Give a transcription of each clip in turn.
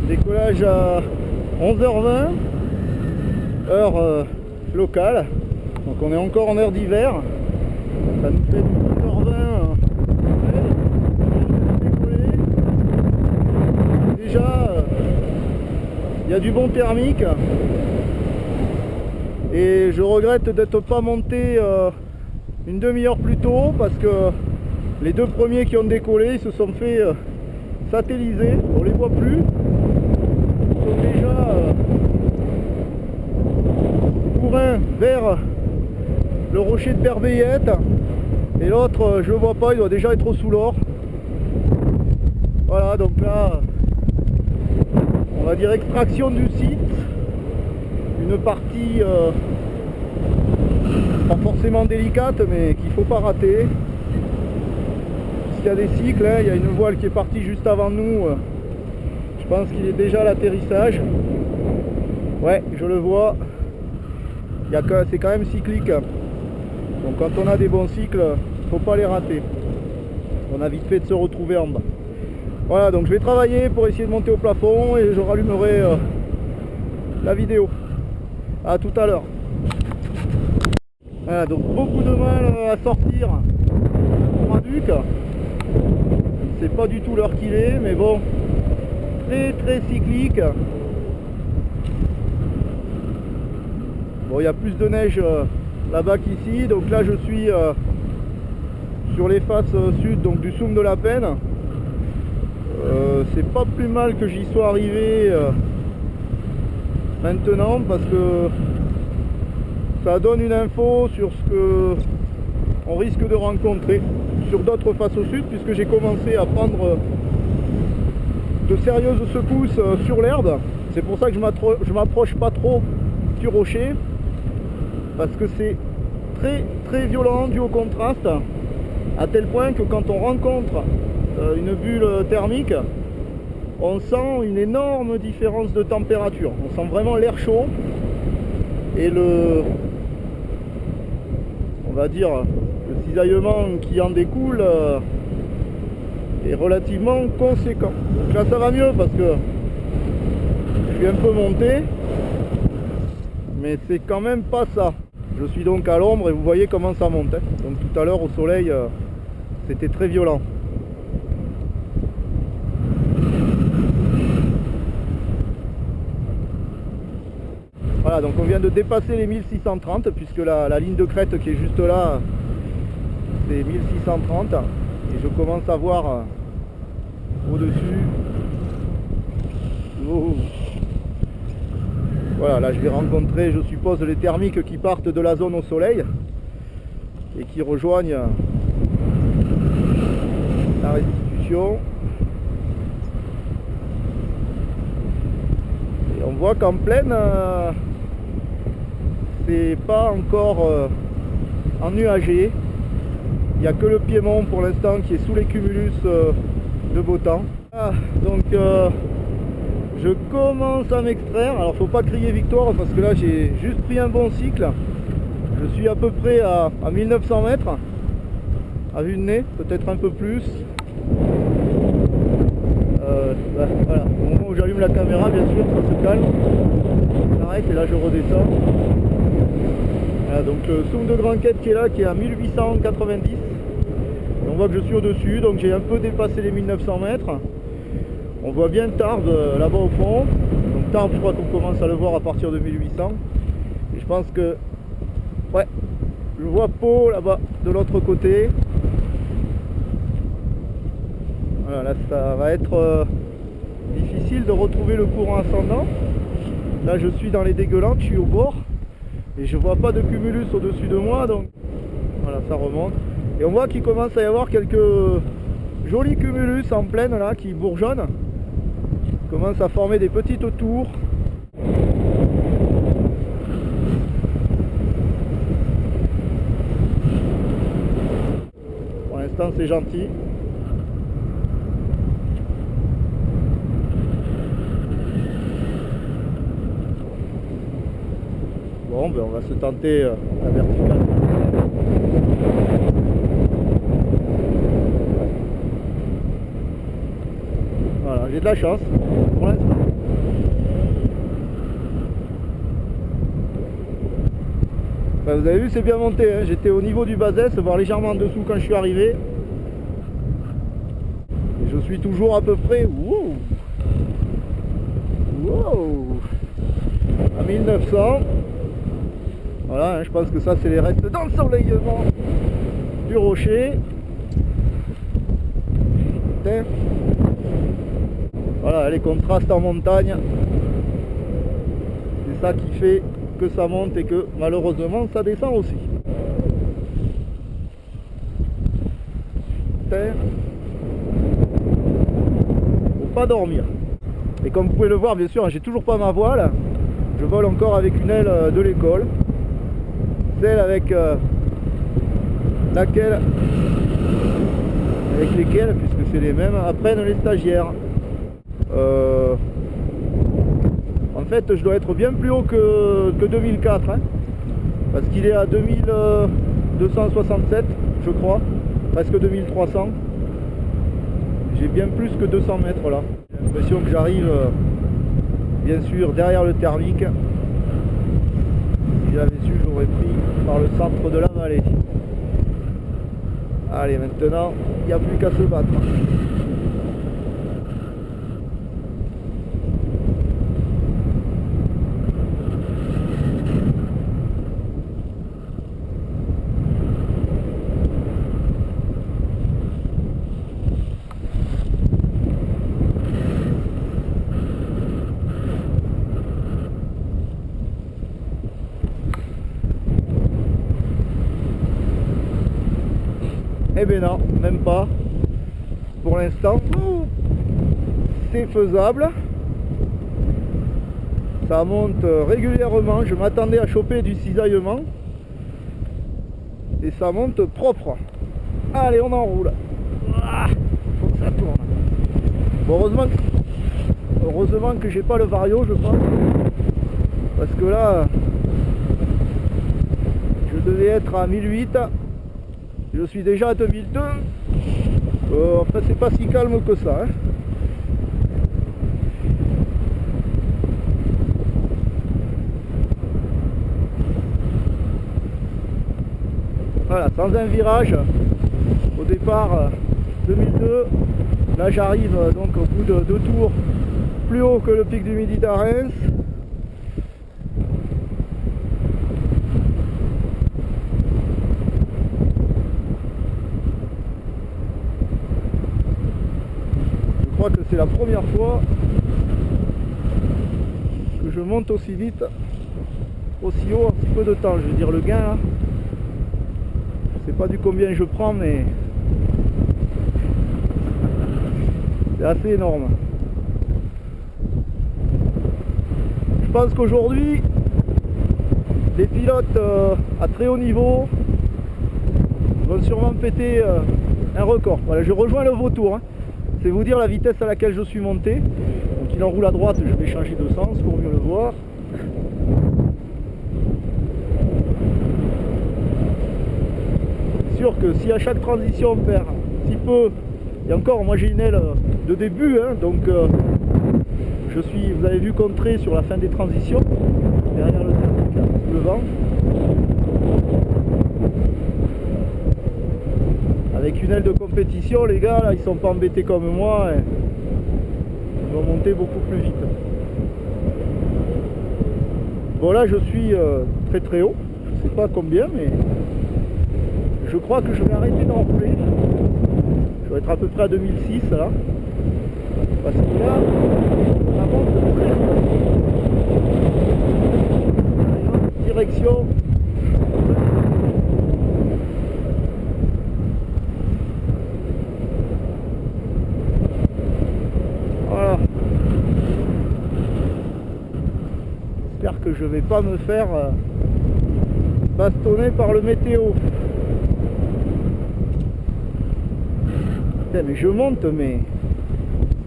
Décollage à 11h20, heure locale. Donc on est encore en heure d'hiver. Ça nous fait 12h20. Déjà, il y a du bon thermique. Et je regrette d'être pas monté une demi-heure plus tôt parce que les deux premiers qui ont décollé, ils se sont fait satelliser. On les voit plus. Ils sont déjà pour un vers le rocher de Berbeyette et l'autre je le vois pas, il doit déjà être sous l'or. Voilà, donc là on va dire extraction du site, une partie pas forcément délicate mais qu'il faut pas rater. Il y a des cycles, hein, il y a une voile qui est partie juste avant nous, je pense qu'il est déjà à l'atterrissage. Ouais, je le vois, c'est quand même cyclique. Donc quand on a des bons cycles, faut pas les rater. On a vite fait de se retrouver en bas. Voilà, donc je vais travailler pour essayer de monter au plafond et je rallumerai la vidéo. À tout à l'heure. Voilà, donc beaucoup de mal à sortir pour un duc. C'est pas du tout l'heure qu'il est, mais bon, très cyclique. Bon, il y a plus de neige là-bas qu'ici, donc là je suis sur les faces sud donc du Soum de la Peine. C'est pas plus mal que j'y sois arrivé maintenant parce que ça donne une info sur ce que on risque de rencontrer sur d'autres faces au sud, puisque j'ai commencé à prendre de sérieuses secousses sur l'herbe. C'est pour ça que je m'approche pas trop du rocher, parce que c'est très violent dû au contraste, à tel point que quand on rencontre une bulle thermique, on sent une énorme différence de température. On sent vraiment l'air chaud et on va dire le cisaillement qui en découle est relativement conséquent. Donc là ça va mieux parce que je suis un peu monté, mais c'est quand même pas ça. Je suis donc à l'ombre et vous voyez comment ça monte, hein. Donc tout à l'heure au soleil c'était très violent. Voilà, donc on vient de dépasser les 1630 puisque la ligne de crête qui est juste là c'est 1630 et je commence à voir au-dessus. Oh. Voilà, là je vais rencontrer, je suppose, les thermiques qui partent de la zone au soleil et qui rejoignent la restitution. Et on voit qu'en pleine c'est pas encore ennuagé. Il n'y a que le Piémont pour l'instant qui est sous les cumulus de beau temps. Ah, donc je commence à m'extraire. Alors faut pas crier victoire parce que là j'ai juste pris un bon cycle. Je suis à peu près à 1900 mètres à vue de nez, peut-être un peu plus. Voilà, au moment où j'allume la caméra, bien sûr, ça se calme. J'arrête et là je redescends. Voilà, donc le Soum de Granquette qui est là, qui est à 1890. Et on voit que je suis au-dessus, donc j'ai un peu dépassé les 1900 mètres. On voit bien Tarbes là-bas au fond. Donc Tarbes, je crois qu'on commence à le voir à partir de 1800. Et je pense que... Ouais, je vois Pau là-bas, de l'autre côté. Voilà, là ça va être difficile de retrouver le courant ascendant. Là je suis dans les dégueulantes, je suis au bord. Et je vois pas de cumulus au-dessus de moi, donc voilà, ça remonte. Et on voit qu'il commence à y avoir quelques jolis cumulus en pleine là qui bourgeonnent. Commence à former des petites tours. Pour l'instant c'est gentil. Bon, ben on va se tenter la verticale. Voilà, j'ai de la chance pour l'instant. Ben, vous avez vu, c'est bien monté, hein. J'étais au niveau du Bazès, voire légèrement en dessous quand je suis arrivé. Et je suis toujours à peu près wow, wow, à 1900. Voilà, hein, je pense que ça c'est les restes d'ensoleillement du rocher. Putain. Voilà, les contrastes en montagne. C'est ça qui fait que ça monte et que malheureusement ça descend aussi. Putain. Faut pas dormir. Et comme vous pouvez le voir, bien sûr, j'ai toujours pas ma voile. Je vole encore avec une aile de l'école. Celle avec lesquelles, puisque c'est les mêmes, apprennent les stagiaires. En fait, je dois être bien plus haut que 2004, hein, parce qu'il est à 2267, je crois, presque 2300. J'ai bien plus que 200 mètres là. J'ai l'impression que j'arrive, bien sûr, derrière le thermique. Si j'avais su, j'aurais pris par le centre de la vallée. Allez, maintenant, il n'y a plus qu'à se battre. Eh ben non, même pas. Pour l'instant, c'est faisable. Ça monte régulièrement. Je m'attendais à choper du cisaillement. Et ça monte propre. Allez, on enroule. Ah, faut que ça tourne. Bon, heureusement que j'ai pas le vario, je pense. Parce que là, je devais être à 1008. Je suis déjà à 2002. Enfin, c'est pas si calme que ça, hein. Voilà, sans un virage. Au départ, 2002. Là, j'arrive donc au bout de 2 tours plus haut que le pic du Midi d'Arens. Que c'est la première fois que je monte aussi vite, aussi haut en si peu de temps. Je veux dire, le gain là, je sais pas du combien je prends, mais c'est assez énorme. Je pense qu'aujourd'hui les pilotes à très haut niveau vont sûrement péter un record. Voilà, je rejoins le vautour, hein. C'est vous dire la vitesse à laquelle je suis monté. Donc il enroule à droite, je vais changer de sens pour mieux le voir. C'est sûr que si à chaque transition on perd si peu, et encore moi j'ai une aile de début, hein, donc je suis, vous avez vu, contré sur la fin des transitions, derrière le thermique, le vent. Avec une aile de compétition, les gars, là, ils sont pas embêtés comme moi. Et ils vont monter beaucoup plus vite. Bon, là, je suis très très haut. Je sais pas combien, mais je crois que je vais arrêter d'enrouler. Je vais être à peu près à 2006, là. Parce que là, ça monte très vite. Direction. J'espère que je vais pas me faire bastonner par le météo. Putain, mais je monte mais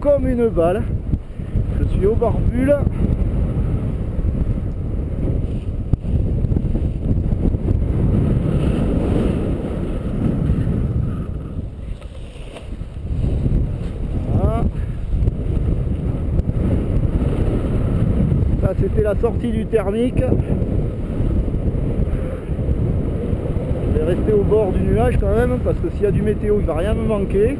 comme une balle. Je suis au barbule. C'était la sortie du thermique. rester au bord du nuage quand même, parce que s'il y a du météo, il va rien me manquer.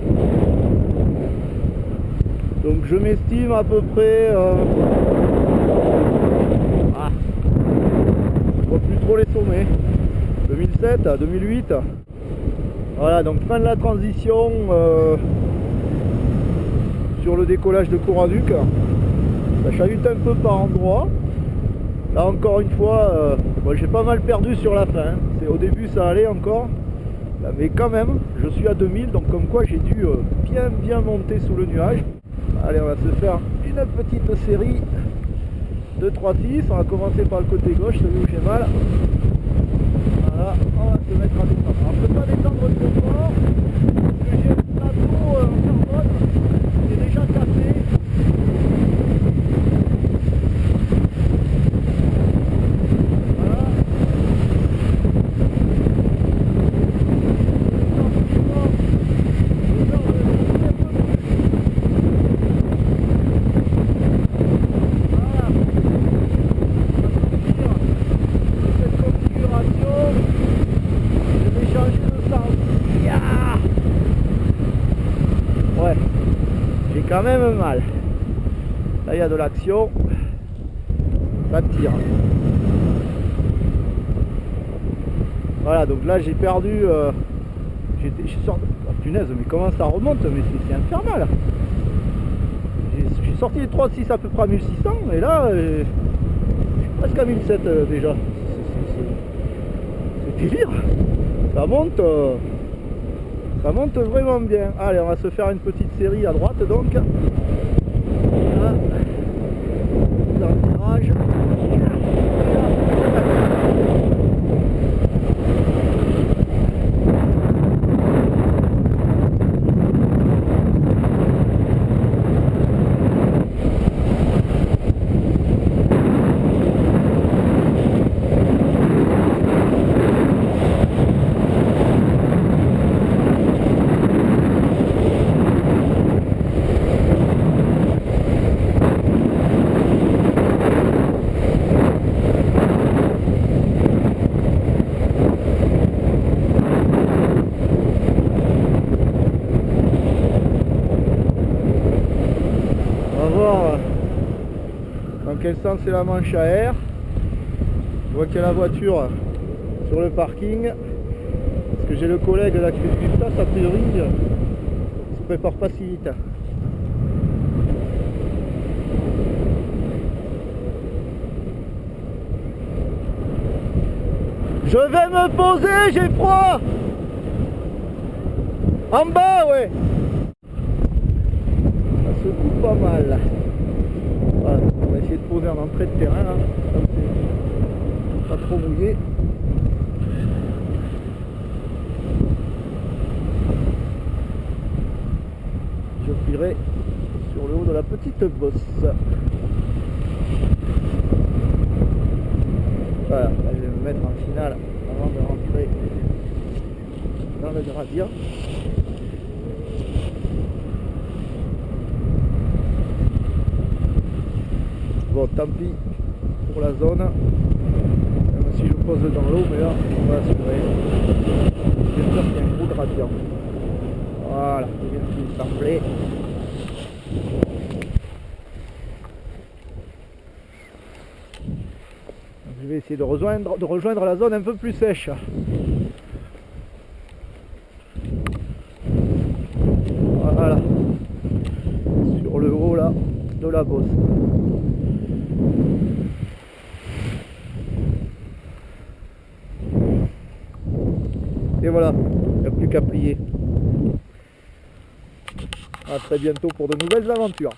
Donc je m'estime à peu près... je vois plus trop les sommets. 2007 à 2008. Voilà, donc fin de la transition sur le décollage de Coraduc. Ça chahute un peu par endroits. Là encore une fois, moi j'ai pas mal perdu sur la fin. Au début ça allait encore. Là, mais quand même, je suis à 2000, donc comme quoi j'ai dû bien monter sous le nuage. Allez, on va se faire une petite série de 3-6. On va commencer par le côté gauche, celui où j'ai mal. Voilà, on va se mettre à descendre. Alors je ne peux pas descendre trop fort, parce que j'ai un plateau en carbone qui est déjà cassé. Voilà. Quand même mal. Là il y a de l'action. Ça tire. Voilà, donc là j'ai perdu. J'ai sorti. Oh, punaise, mais comment ça remonte? Mais c'est infernal. J'ai sorti les 3.6 à peu près à 1600 et là je suis presque à 1007 déjà. C'est délire. Ça monte. Ça monte vraiment bien. Allez, on va se faire une petite série à droite donc. Voilà. Dans le virage. Dans quel sens c'est la manche à air. Je vois qu'il y a la voiture sur le parking. Parce que j'ai le collègue là qui fait du tas, a priori il se prépare pas si vite. Je vais me poser, j'ai froid. En bas, ouais. Ça se coupe pas mal. Voilà, on va essayer de poser en entrée de terrain là, comme c'est pas trop mouillé. Je plierai sur le haut de la petite bosse. Voilà, là, je vais me mettre en finale avant de rentrer dans le gradient. Bon, tant pis pour la zone, même si je pose dans l'eau, mais là on va assurer. J'espère qu'il y a un gros gradient. Voilà, c'est bien ce qu'il me semblait. Je vais essayer de rejoindre la zone un peu plus sèche. Voilà, sur le haut là de la bosse. Et voilà, il n'y a plus qu'à plier. À très bientôt pour de nouvelles aventures.